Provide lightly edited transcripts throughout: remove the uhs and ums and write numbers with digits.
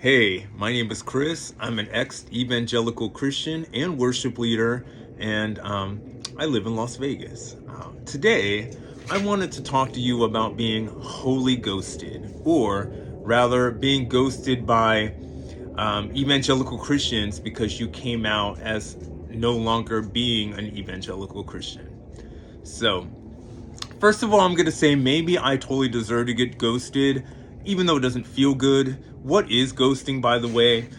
Hey, my name is Chris. I'm an ex-evangelical Christian and worship leader, and I live in Las Vegas. Today, I wanted to talk to you about being wholly ghosted, or rather, being ghosted by evangelical Christians because you came out as no longer being an evangelical Christian. So, first of all, I'm going to say maybe I totally deserve to get ghosted, even though it doesn't feel good. What is ghosting, by the way?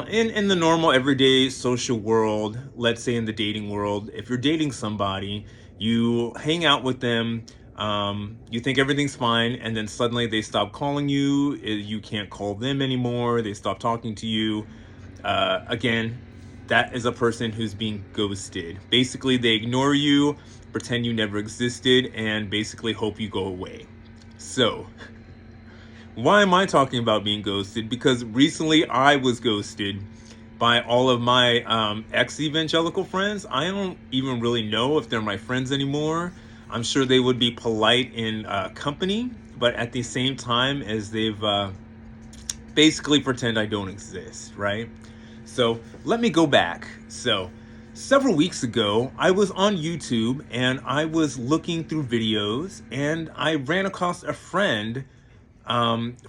In the normal everyday social world, let's say in the dating world, if you're dating somebody, you hang out with them, you think everything's fine, and then suddenly they stop calling you. You can't call them anymore. They stop talking to you. Again, that is a person who's being ghosted. Basically, they ignore you, pretend you never existed, and basically hope you go away. So, why am I talking about being ghosted? Because recently I was ghosted by all of my ex-evangelical friends. I don't even really know if they're my friends anymore. I'm sure they would be polite in company, but at the same time as they've basically pretend I don't exist, right? So let me go back. So several weeks ago, I was on YouTube and I was looking through videos and I ran across a friend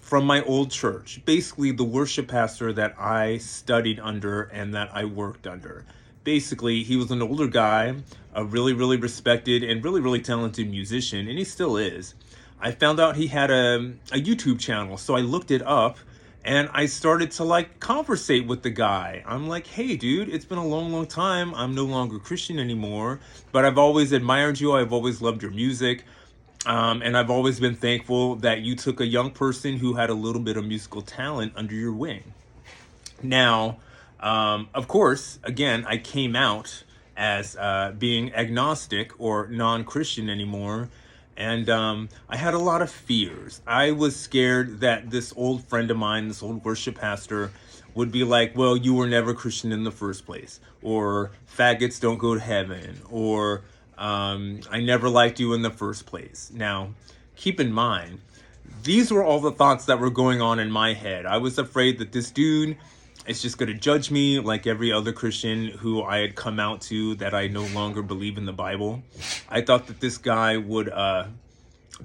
from my old church, basically the worship pastor that I studied under and that I worked under. Basically, he was an older guy, a really, really respected and really, really talented musician, and he still is. I found out he had a YouTube channel, so I looked it up and I started to conversate with the guy. I'm like, hey dude, it's been a long, long time. I'm no longer Christian anymore, but I've always admired you. I've always loved your music. And I've always been thankful that you took a young person who had a little bit of musical talent under your wing. Now, of course, again, I came out as being agnostic or non-Christian anymore. And I had a lot of fears. I was scared that this old friend of mine, this old worship pastor, would be like, well, you were never Christian in the first place. Or faggots don't go to heaven. Or I never liked you in the first place. Now, keep in mind, these were all the thoughts that were going on in my head. I was afraid that this dude is just going to judge me like every other Christian who I had come out to that I no longer believe in the Bible. I thought that this guy would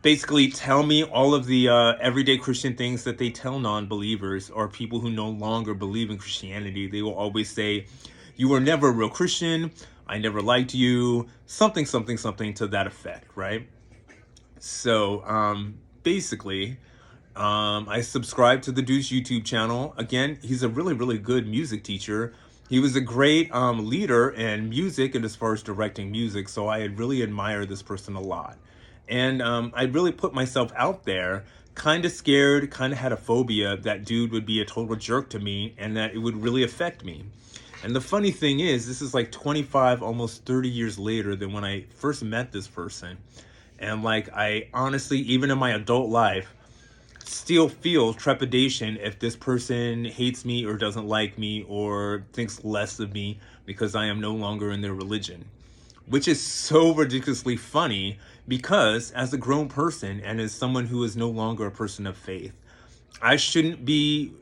basically tell me all of the everyday Christian things that they tell non-believers or people who no longer believe in Christianity. They will always say, you were never a real Christian. I never liked you. Something, something, something to that effect, right? So basically, I subscribed to the dude's YouTube channel. Again, he's a really, really good music teacher. He was a great leader in music and as far as directing music. So I had really admired this person a lot. And I really put myself out there, kind of scared, kind of had a phobia that dude would be a total jerk to me and that it would really affect me. And the funny thing is, this is like 25, almost 30 years later than when I first met this person. And I honestly, even in my adult life, still feel trepidation if this person hates me or doesn't like me or thinks less of me because I am no longer in their religion. Which is so ridiculously funny because as a grown person and as someone who is no longer a person of faith, I shouldn't be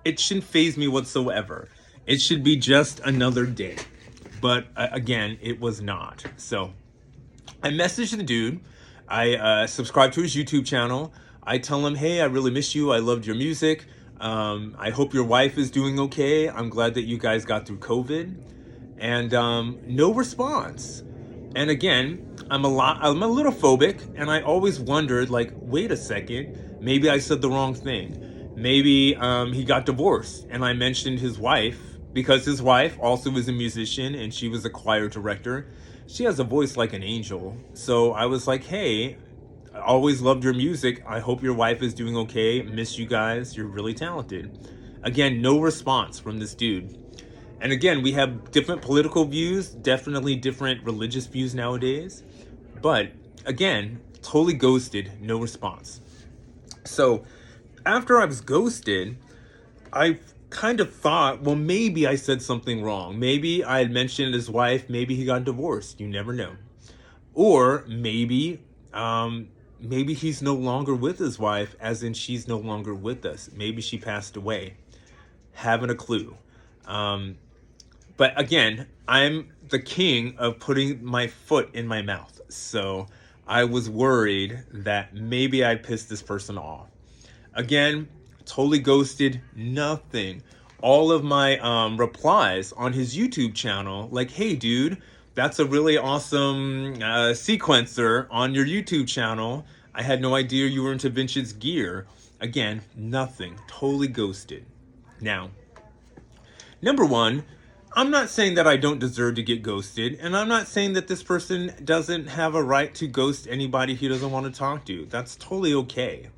it shouldn't faze me whatsoever. It should be just another day. But again, it was not. So I messaged the dude. I subscribed to his YouTube channel. I tell him, hey, I really miss you. I loved your music. I hope your wife is doing okay. I'm glad that you guys got through COVID. And no response. And again, I'm a little phobic, and I always wondered, wait a second, maybe I said the wrong thing. Maybe he got divorced, and I mentioned his wife, because his wife also is a musician, and she was a choir director. She has a voice like an angel. So I was like, hey, I always loved your music. I hope your wife is doing okay. Miss you guys. You're really talented. Again, no response from this dude. And again, we have different political views, definitely different religious views nowadays. But again, totally ghosted, no response. So after I was ghosted, I kind of thought, well, maybe I said something wrong. Maybe I had mentioned his wife. Maybe he got divorced. You never know. Or maybe maybe he's no longer with his wife, as in she's no longer with us. Maybe she passed away. Haven't a clue. But again, I'm the king of putting my foot in my mouth. So I was worried that maybe I pissed this person off. Again, totally ghosted, nothing. All of my replies on his YouTube channel, like, hey, dude, that's a really awesome sequencer on your YouTube channel. I had no idea you were into vintage gear. Again, nothing. Totally ghosted. Now, number one, I'm not saying that I don't deserve to get ghosted, and I'm not saying that this person doesn't have a right to ghost anybody he doesn't want to talk to. That's totally okay.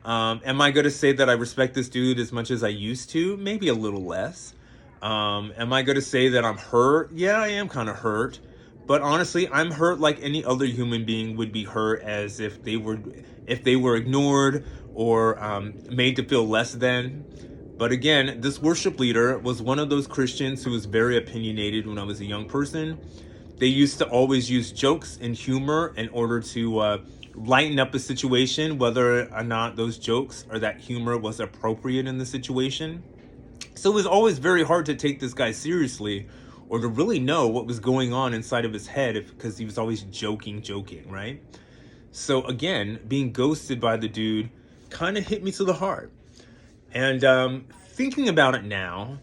Am I going to say that I respect this dude as much as I used to? Maybe a little less. Am I going to say that I'm hurt? Yeah, I am kind of hurt. But honestly, I'm hurt like any other human being would be hurt, as if they were ignored or made to feel less than. But again, this worship leader was one of those Christians who was very opinionated when I was a young person. They used to always use jokes and humor in order to lighten up a situation, whether or not those jokes or that humor was appropriate in the situation. So it was always very hard to take this guy seriously, or to really know what was going on inside of his head, because he was always joking, right? So again, being ghosted by the dude kind of hit me to the heart. And thinking about it now,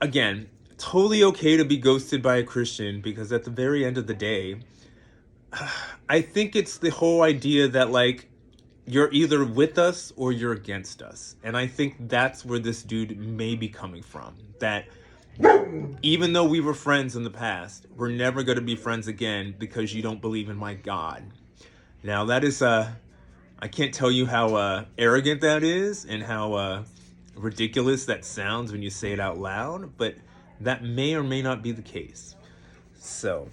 again, totally okay to be ghosted by a Christian, because at the very end of the day, I think it's the whole idea that, like, you're either with us or you're against us. And I think that's where this dude may be coming from. That even though we were friends in the past, we're never going to be friends again because you don't believe in my God. Now, that is, I can't tell you how arrogant that is and how ridiculous that sounds when you say it out loud, but that may or may not be the case. So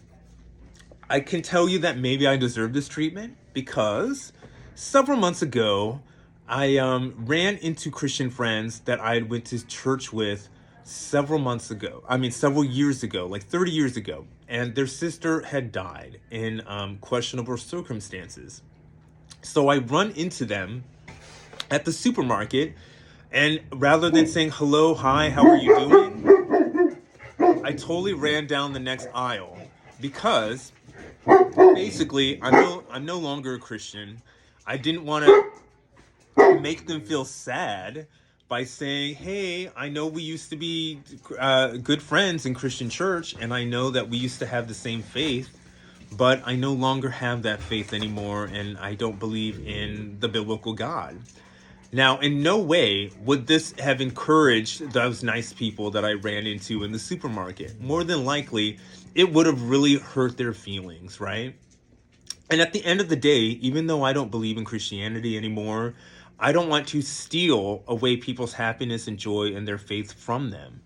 I can tell you that maybe I deserve this treatment, because several months ago, I ran into Christian friends that I went to church with several years ago, like 30 years ago, and their sister had died in questionable circumstances. So I run into them at the supermarket, and rather than saying hello, hi, how are you doing, I totally ran down the next aisle, because basically I'm no longer a Christian. I didn't want to make them feel sad by saying, hey, I know we used to be good friends in Christian church, and I know that we used to have the same faith, but I no longer have that faith anymore, and I don't believe in the biblical God. Now, in no way would this have encouraged those nice people that I ran into in the supermarket. More than likely, it would have really hurt their feelings, right? And at the end of the day, even though I don't believe in Christianity anymore, I don't want to steal away people's happiness and joy and their faith from them.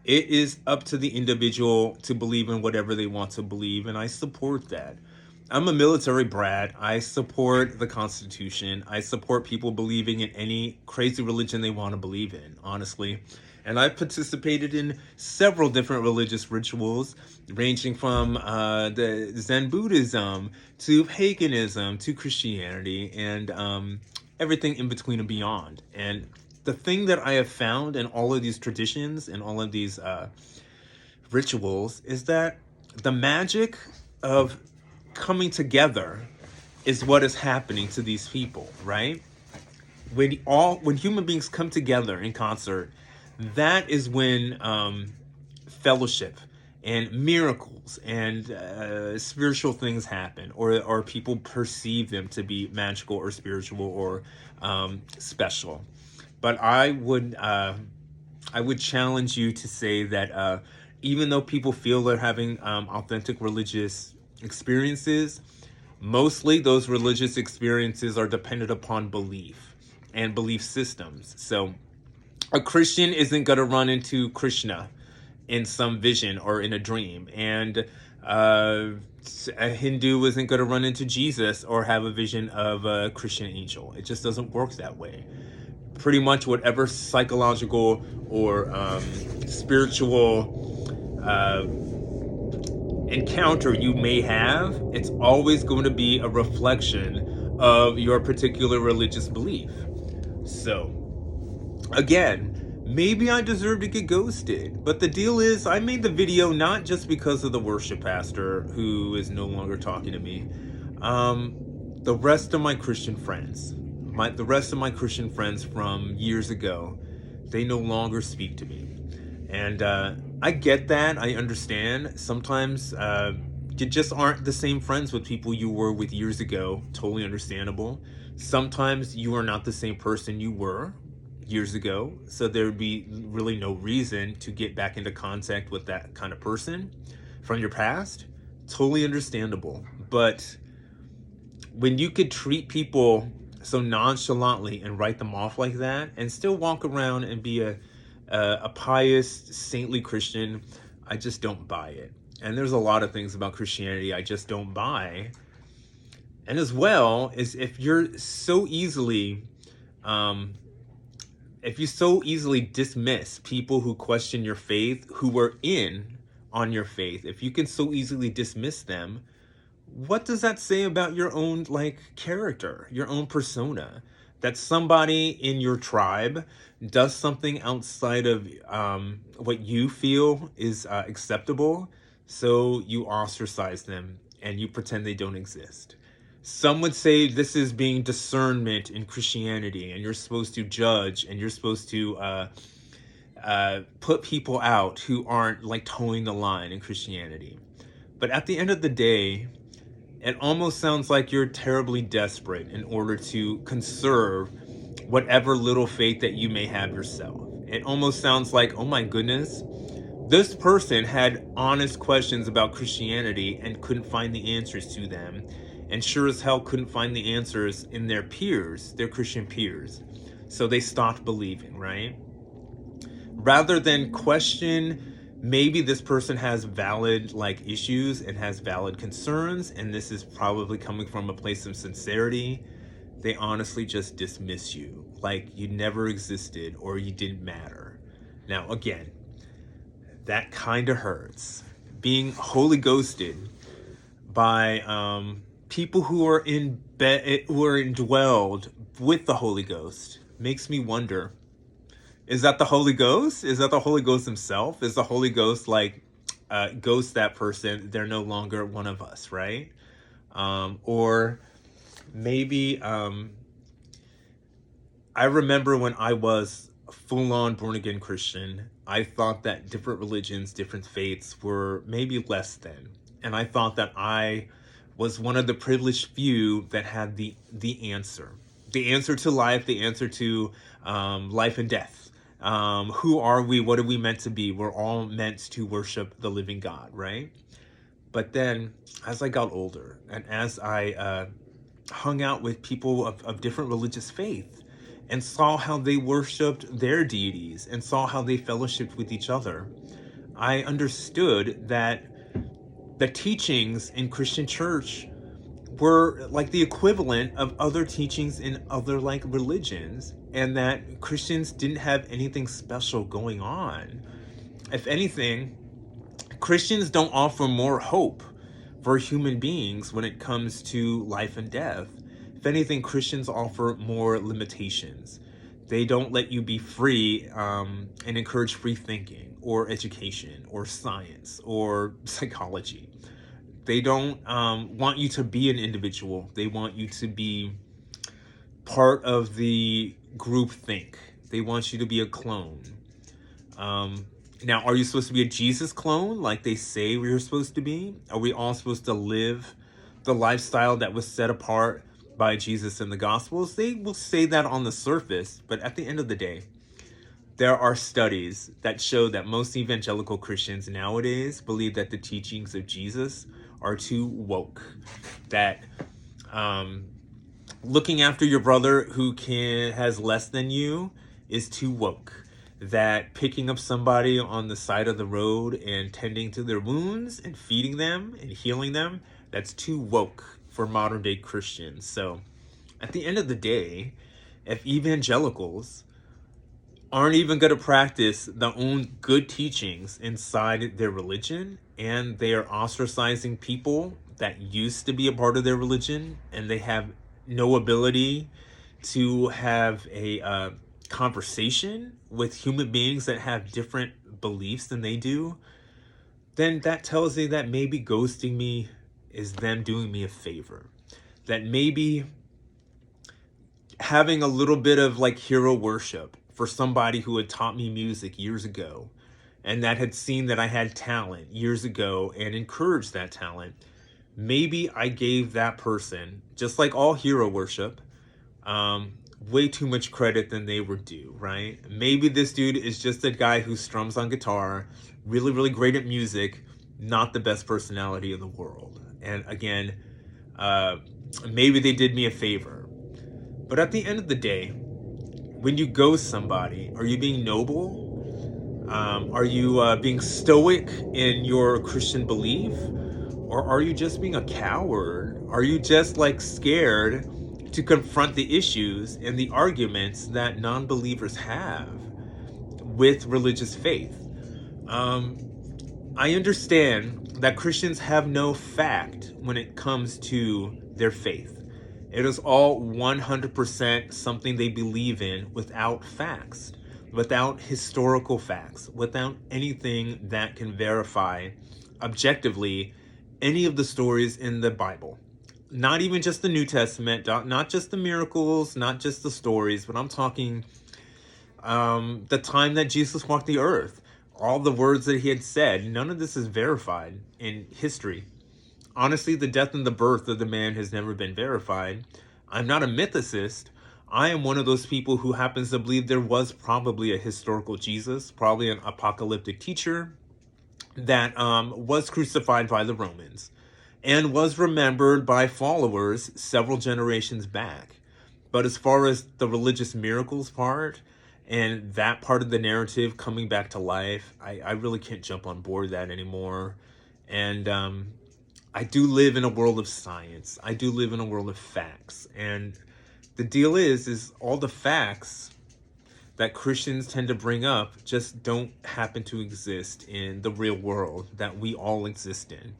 It is up to the individual to believe in whatever they want to believe, and I support that. I'm a military brat. I support the Constitution. I support people believing in any crazy religion they want to believe in, honestly. And I've participated in several different religious rituals, ranging from the Zen Buddhism to paganism to Christianity, and everything in between and beyond. And the thing that I have found in all of these traditions and all of these rituals is that the magic of coming together is what is happening to these people, right? When human beings come together in concert, that is when fellowship and miracles and spiritual things happen, or people perceive them to be magical or spiritual or special. But I would challenge you to say that even though people feel they're having authentic religious experiences, mostly those religious experiences are dependent upon belief and belief systems. So a Christian isn't going to run into Krishna in some vision or in a dream, and a Hindu isn't going to run into Jesus or have a vision of a Christian angel. It just doesn't work that way. Pretty much whatever psychological or spiritual encounter you may have, it's always going to be a reflection of your particular religious belief. So, again, maybe I deserve to get ghosted, but the deal is I made the video not just because of the worship pastor who is no longer talking to me. The rest of my Christian friends, the rest of my Christian friends from years ago, they no longer speak to me. And I get that. I understand. Sometimes you just aren't the same friends with people you were with years ago. Totally understandable. Sometimes you are not the same person you were years ago. So there would be really no reason to get back into contact with that kind of person from your past. Totally understandable. But when you could treat people so nonchalantly and write them off like that and still walk around and be a pious, saintly Christian, I just don't buy it. And there's a lot of things about Christianity I just don't buy. And as well as if you so easily dismiss people who question your faith, who were in on your faith, if you can so easily dismiss them, what does that say about your own character, your own persona? That somebody in your tribe does something outside of what you feel is acceptable, so you ostracize them and you pretend they don't exist. Some would say this is being discernment in Christianity, and you're supposed to judge, and you're supposed to put people out who aren't towing the line in Christianity. But at the end of the day, it almost sounds like you're terribly desperate in order to conserve whatever little faith that you may have yourself. It almost sounds like, oh my goodness, this person had honest questions about Christianity and couldn't find the answers to them, and sure as hell couldn't find the answers in their peers, their Christian peers. So they stopped believing, right? Rather than question, maybe this person has valid issues and has valid concerns, and this is probably coming from a place of sincerity, they honestly just dismiss you like you never existed or you didn't matter. Now again, that kind of hurts. Being holy ghosted by people who are indwelled with the Holy Ghost makes me wonder, is that the Holy Ghost? Is that the Holy Ghost himself? Is the Holy Ghost ghost that person? They're no longer one of us, right? Or maybe I remember when I was a full-on born-again Christian, I thought that different religions, different faiths were maybe less than. And I thought that I was one of the privileged few that had the answer. The answer to life, the answer to life and death. Who are we? What are we meant to be? We're all meant to worship the living God, right? But then as I got older and as I hung out with people of different religious faith and saw how they worshiped their deities and saw how they fellowshiped with each other, I understood that the teachings in Christian church were like the equivalent of other teachings in other religions, and that Christians didn't have anything special going on. If anything, Christians don't offer more hope for human beings when it comes to life and death. If anything, Christians offer more limitations. They don't let you be free and encourage free thinking or education or science or psychology. They don't want you to be an individual. They want you to be part of the group think. They want you to be a clone. Now, are you supposed to be a Jesus clone like they say we're supposed to be? Are we all supposed to live the lifestyle that was set apart by Jesus in the Gospels? They will say that on the surface, but at the end of the day, there are studies that show that most evangelical Christians nowadays believe that the teachings of Jesus are too woke. That looking after your brother who has less than you is too woke. That picking up somebody on the side of the road and tending to their wounds and feeding them and healing them, that's too woke for modern day Christians. So at the end of the day, if evangelicals aren't even going to practice their own good teachings inside their religion, and they are ostracizing people that used to be a part of their religion, and they have no ability to have a conversation with human beings that have different beliefs than they do, then that tells me that maybe ghosting me is them doing me a favor. That maybe having a little bit of like hero worship for somebody who had taught me music years ago and that had seen that I had talent years ago and encouraged that talent, maybe I gave that person, just like all hero worship, way too much credit than they were due, right? Maybe this dude is just a guy who strums on guitar, really, really great at music, not the best personality in the world. And again, maybe they did me a favor. But at the end of the day, when you ghost somebody, are you being noble? Are you being stoic in your Christian belief? Or are you just being a coward? Are you just like scared to confront the issues and the arguments that non-believers have with religious faith? I understand that Christians have no fact when it comes to their faith. It is all 100% something they believe in without facts, without historical facts, without anything that can verify objectively any of the stories in the Bible. Not even just the New Testament, not just the miracles, not just the stories, but I'm talking the time that Jesus walked the earth, all the words that he had said. None of this is verified in history. Honestly, the death and the birth of the man has never been verified. I'm not a mythicist. I am one of those people who happens to believe there was probably a historical Jesus, probably an apocalyptic teacher that was crucified by the Romans and was remembered by followers several generations back. But as far as the religious miracles part and that part of the narrative coming back to life, I really can't jump on board that anymore. And I do live in a world of science. I do live in a world of facts. And the deal is all the facts that Christians tend to bring up just don't happen to exist in the real world that we all exist in.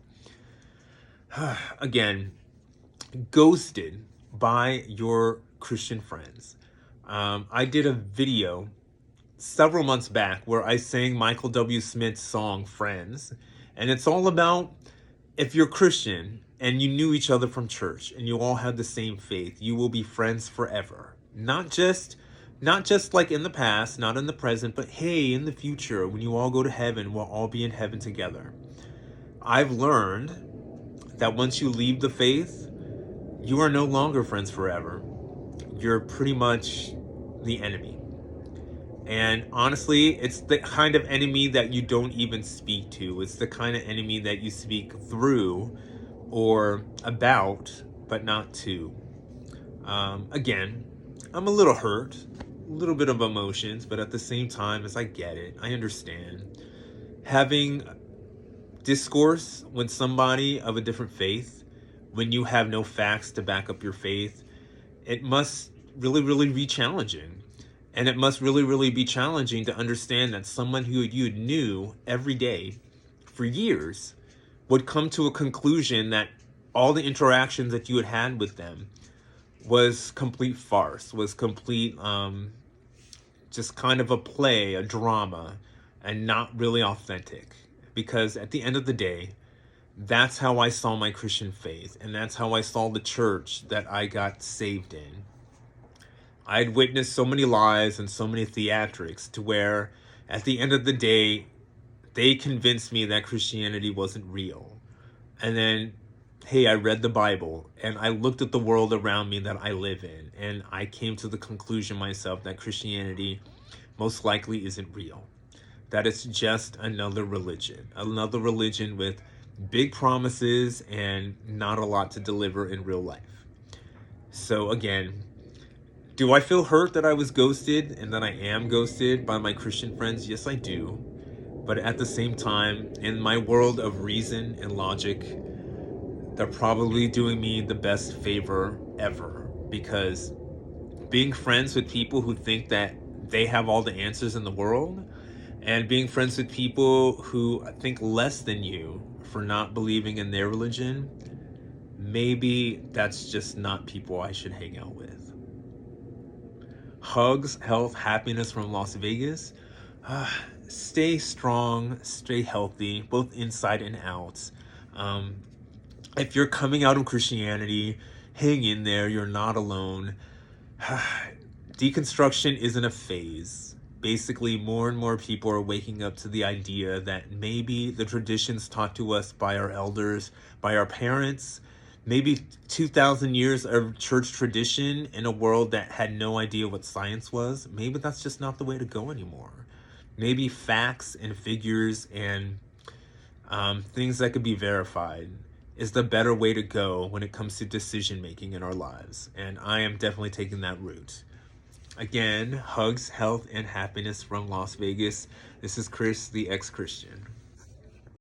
Again, ghosted by your Christian friends. I did a video several months back where I sang Michael W. Smith's song Friends. And it's all about, if you're Christian and you knew each other from church and you all had the same faith, you will be friends forever. Not just like in the past, not in the present, but hey, in the future, when you all go to heaven, we'll all be in heaven together. I've learned that once you leave the faith, you are no longer friends forever. You're pretty much the enemy. And honestly, it's the kind of enemy that you don't even speak to. It's the kind of enemy that you speak through or about, but not to. Again, I'm a little hurt, a little bit of emotions, but at the same time, as I get it, I understand. Having discourse with somebody of a different faith, when you have no facts to back up your faith, it must really, really be challenging. And it must really, really be challenging to understand that someone who you knew every day for years would come to a conclusion that all the interactions that you had had with them was complete farce, was complete just kind of a play, a drama, and not really authentic. Because at the end of the day, that's how I saw my Christian faith, and that's how I saw the church that I got saved in. I had witnessed so many lies and so many theatrics to where at the end of the day, they convinced me that Christianity wasn't real. And then, hey, I read the Bible and I looked at the world around me that I live in, and I came to the conclusion myself that Christianity most likely isn't real. That it's just another religion with big promises and not a lot to deliver in real life. So again, do I feel hurt that I was ghosted and that I am ghosted by my Christian friends? Yes, I do. But at the same time, in my world of reason and logic, they're probably doing me the best favor ever, because being friends with people who think that they have all the answers in the world, and being friends with people who think less than you for not believing in their religion, maybe that's just not people I should hang out with. Hugs, health, happiness from Las Vegas. Stay strong, stay healthy, both inside and out. Um, if you're coming out of Christianity, hang in there. You're not alone. Deconstruction isn't a phase. Basically, more and more people are waking up to the idea that maybe the traditions taught to us by our elders, by our parents, maybe 2,000 years of church tradition in a world that had no idea what science was, maybe that's just not the way to go anymore. Maybe facts and figures and things that could be verified is the better way to go when it comes to decision making in our lives. And I am definitely taking that route. Again, hugs, health, and happiness from Las Vegas. This is Chris, the Ex-Xtian.